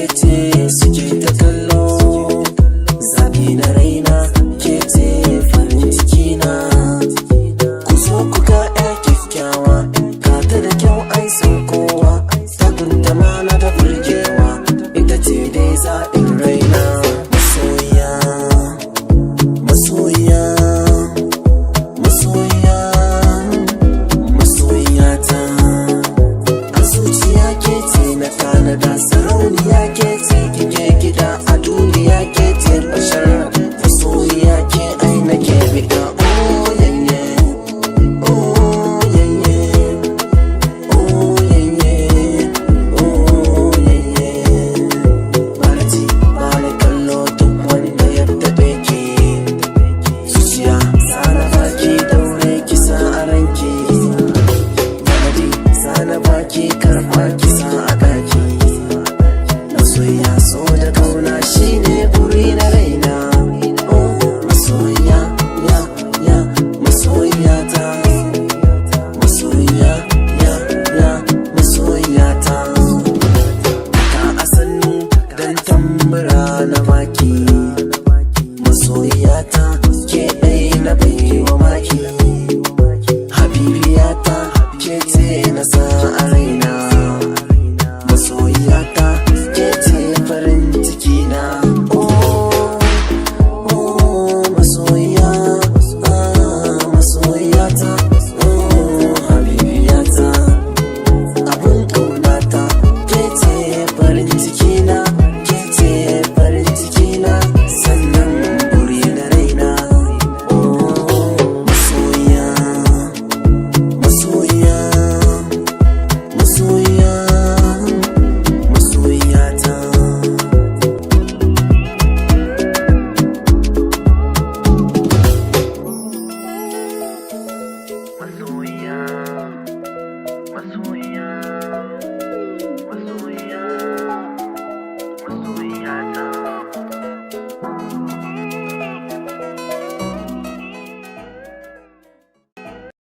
ke ce suke ta kallo, zabi na raina ke ce farin ciki na. Ku zo ku ga ƴa kyakkyawa, ka ta da kyau ai san kowa, ta gunta mana da burgewa, ita ce dai zaɓin raina. Masoyiya, masoyiya, masoyiya, masoyiyata. A zuciya ke ce na tanada, sarauniya ke ce kike gida a duniya ke ce bashar. Masoyiya ke ai nake bida. Oh yanye, oh yanye, oh yanye, oh yanye. Bana ji bana kallo duk wanda ya taɓe ki. Zuciya sana baki daure ki sa a ranki. Bana ji sana baki karɓa ki sa a